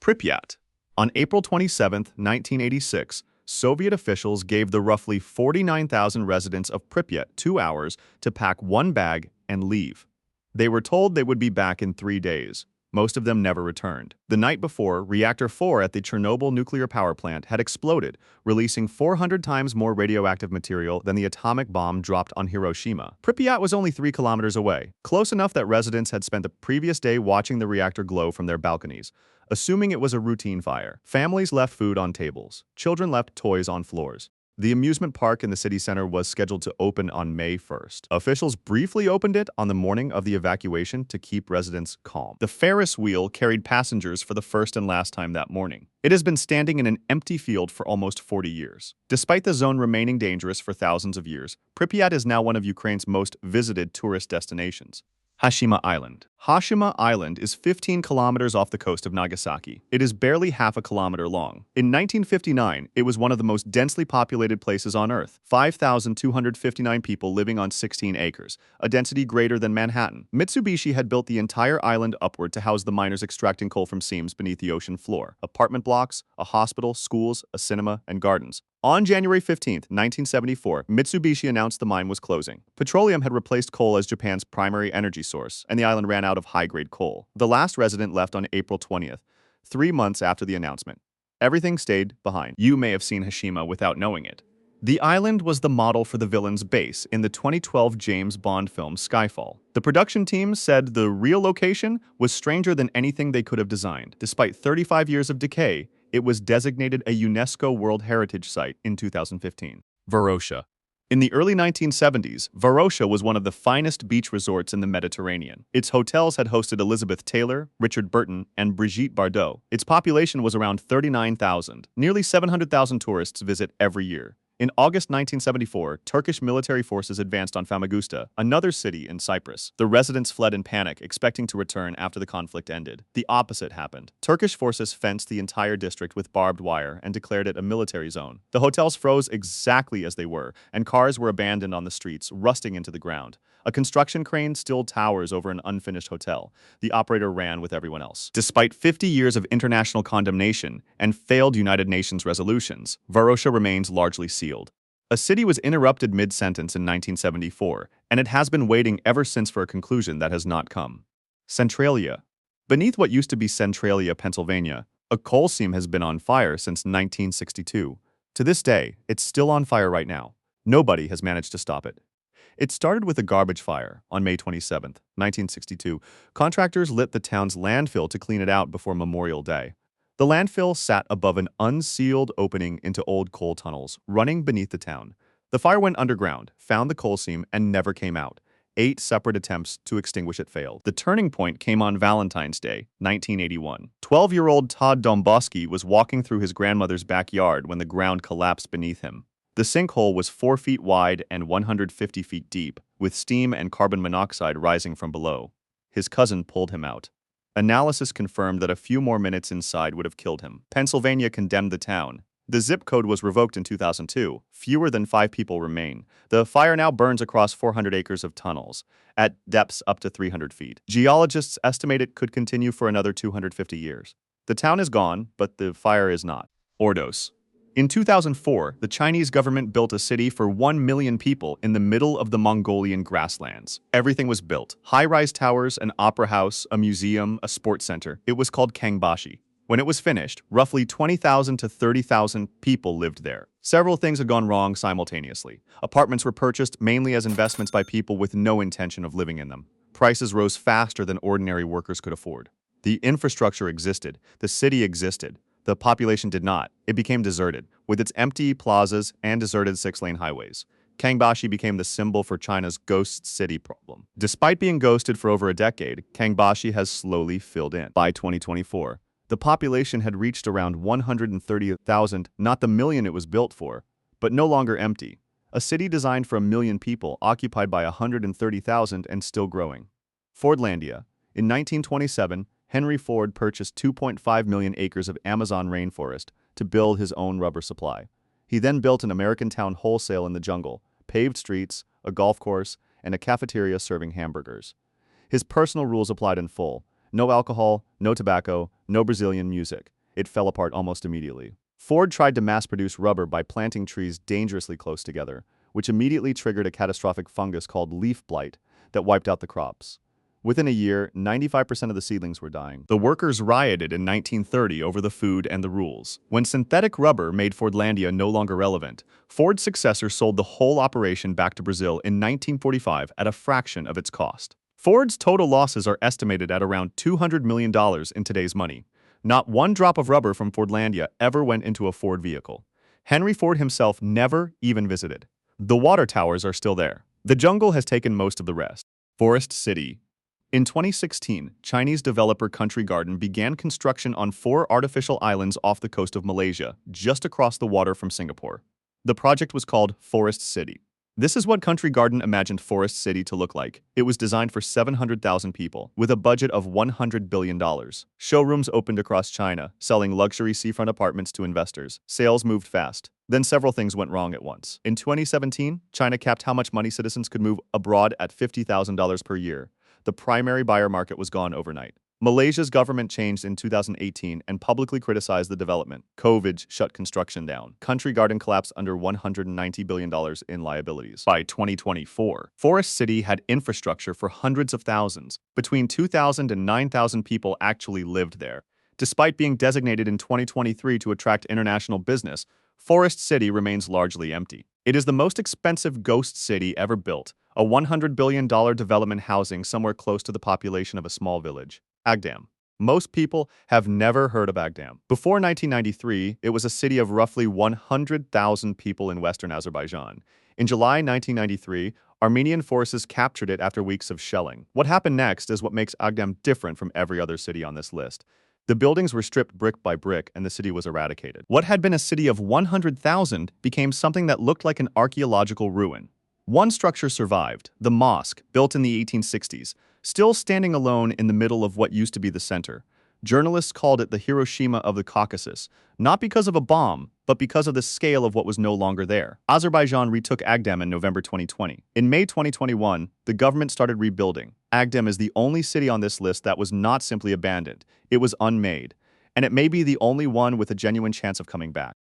Pripyat. On April 27, 1986, Soviet officials gave the roughly 49,000 residents of Pripyat 2 hours to pack one bag and leave. They were told they would be back in 3 days. Most of them never returned. The night before, Reactor 4 at the Chernobyl nuclear power plant had exploded, releasing 400 times more radioactive material than the atomic bomb dropped on Hiroshima. Pripyat was only 3 kilometers away, close enough that residents had spent the previous day watching the reactor glow from their balconies, assuming it was a routine fire. Families left food on tables. Children left toys on floors. The amusement park in the city center was scheduled to open on May 1st. Officials briefly opened it on the morning of the evacuation to keep residents calm. The Ferris wheel carried passengers for the first and last time that morning. It has been standing in an empty field for almost 40 years. Despite the zone remaining dangerous for thousands of years, Pripyat is now one of Ukraine's most visited tourist destinations. Hashima Island. Hashima Island is 15 kilometers off the coast of Nagasaki. It is barely half a kilometer long. In 1959, it was one of the most densely populated places on Earth, 5,259 people living on 16 acres, a density greater than Manhattan. Mitsubishi had built the entire island upward to house the miners extracting coal from seams beneath the ocean floor, apartment blocks, a hospital, schools, a cinema, and gardens. On January 15, 1974, Mitsubishi announced the mine was closing. Petroleum had replaced coal as Japan's primary energy source, and the island ran out of high-grade coal. The last resident left on April 20th, 3 months after the announcement. Everything stayed behind. You may have seen Hashima without knowing it. The island was the model for the villain's base in the 2012 James Bond film Skyfall. The production team said the real location was stranger than anything they could have designed. Despite 35 years of decay, it was designated a UNESCO World Heritage Site in 2015. Varosha. In the early 1970s, Varosha was one of the finest beach resorts in the Mediterranean. Its hotels had hosted Elizabeth Taylor, Richard Burton, and Brigitte Bardot. Its population was around 39,000. Nearly 700,000 tourists visit every year. In August 1974, Turkish military forces advanced on Famagusta, another city in Cyprus. The residents fled in panic, expecting to return after the conflict ended. The opposite happened. Turkish forces fenced the entire district with barbed wire and declared it a military zone. The hotels froze exactly as they were, and cars were abandoned on the streets, rusting into the ground. A construction crane still towers over an unfinished hotel. The operator ran with everyone else. Despite 50 years of international condemnation and failed United Nations resolutions, Varosha remains largely sealed. A city was interrupted mid-sentence in 1974, and it has been waiting ever since for a conclusion that has not come. Centralia. Beneath what used to be Centralia, Pennsylvania, a coal seam has been on fire since 1962. To this day, it's still on fire right now. Nobody has managed to stop it. It started with a garbage fire on May 27, 1962. Contractors lit the town's landfill to clean it out before Memorial Day. The landfill sat above an unsealed opening into old coal tunnels, running beneath the town. The fire went underground, found the coal seam, and never came out. 8 separate attempts to extinguish it failed. The turning point came on Valentine's Day, 1981. 12-year-old Todd Domboski was walking through his grandmother's backyard when the ground collapsed beneath him. The sinkhole was 4 feet wide and 150 feet deep, with steam and carbon monoxide rising from below. His cousin pulled him out. Analysis confirmed that a few more minutes inside would have killed him. Pennsylvania condemned the town. The zip code was revoked in 2002. Fewer than 5 people remain. The fire now burns across 400 acres of tunnels, at depths up to 300 feet. Geologists estimate it could continue for another 250 years. The town is gone, but the fire is not. Ordos. In 2004, the Chinese government built a city for 1 million people in the middle of the Mongolian grasslands. Everything was built. High-rise towers, an opera house, a museum, a sports center. It was called Kangbashi. When it was finished, roughly 20,000 to 30,000 people lived there. Several things had gone wrong simultaneously. Apartments were purchased mainly as investments by people with no intention of living in them. Prices rose faster than ordinary workers could afford. The infrastructure existed. The city existed. The population did not. It became deserted, with its empty plazas and deserted 6-lane highways. Kangbashi became the symbol for China's ghost city problem. Despite being ghosted for over a decade, Kangbashi has slowly filled in. By 2024, the population had reached around 130,000, not the million it was built for, but no longer empty. A city designed for 1 million people, occupied by 130,000 and still growing. Fordlandia. In 1927, Henry Ford purchased 2.5 million acres of Amazon rainforest to build his own rubber supply. He then built an American town wholesale in the jungle, paved streets, a golf course, and a cafeteria serving hamburgers. His personal rules applied in full: no alcohol, no tobacco, No Brazilian music. It fell apart almost immediately. Ford tried to mass-produce rubber by planting trees dangerously close together, which immediately triggered a catastrophic fungus called leaf blight that wiped out the crops. Within a year, 95% of the seedlings were dying. The workers rioted in 1930 over the food and the rules. When synthetic rubber made Fordlandia no longer relevant, Ford's successor sold the whole operation back to Brazil in 1945 at a fraction of its cost. Ford's total losses are estimated at around $200 million in today's money. Not one drop of rubber from Fordlandia ever went into a Ford vehicle. Henry Ford himself never even visited. The water towers are still there. The jungle has taken most of the rest. Forest City. In 2016, Chinese developer Country Garden began construction on 4 artificial islands off the coast of Malaysia, just across the water from Singapore. The project was called Forest City. This is what Country Garden imagined Forest City to look like. It was designed for 700,000 people, with a budget of $100 billion. Showrooms opened across China, selling luxury seafront apartments to investors. Sales moved fast. Then several things went wrong at once. In 2017, China capped how much money citizens could move abroad at $50,000 per year. The primary buyer market was gone overnight. Malaysia's government changed in 2018 and publicly criticized the development. COVID shut construction down. Country Garden collapsed under $190 billion in liabilities. By 2024, Forest City had infrastructure for hundreds of thousands. Between 2,000 and 9,000 people actually lived there. Despite being designated in 2023 to attract international business, Forest City remains largely empty. It is the most expensive ghost city ever built, a $100 billion development housing somewhere close to the population of a small village. Agdam. Most people have never heard of Agdam. Before 1993, it was a city of roughly 100,000 people in western Azerbaijan. In July 1993, Armenian forces captured it after weeks of shelling. What happened next is what makes Agdam different from every other city on this list. The buildings were stripped brick by brick and the city was eradicated. What had been a city of 100,000 became something that looked like an archaeological ruin. One structure survived, the mosque, built in the 1860s, still standing alone in the middle of what used to be the center. Journalists called it the Hiroshima of the Caucasus, not because of a bomb, but because of the scale of what was no longer there. Azerbaijan retook Agdam in November 2020. In May 2021, the government started rebuilding. Agdam is the only city on this list that was not simply abandoned. It was unmade. And it may be the only one with a genuine chance of coming back.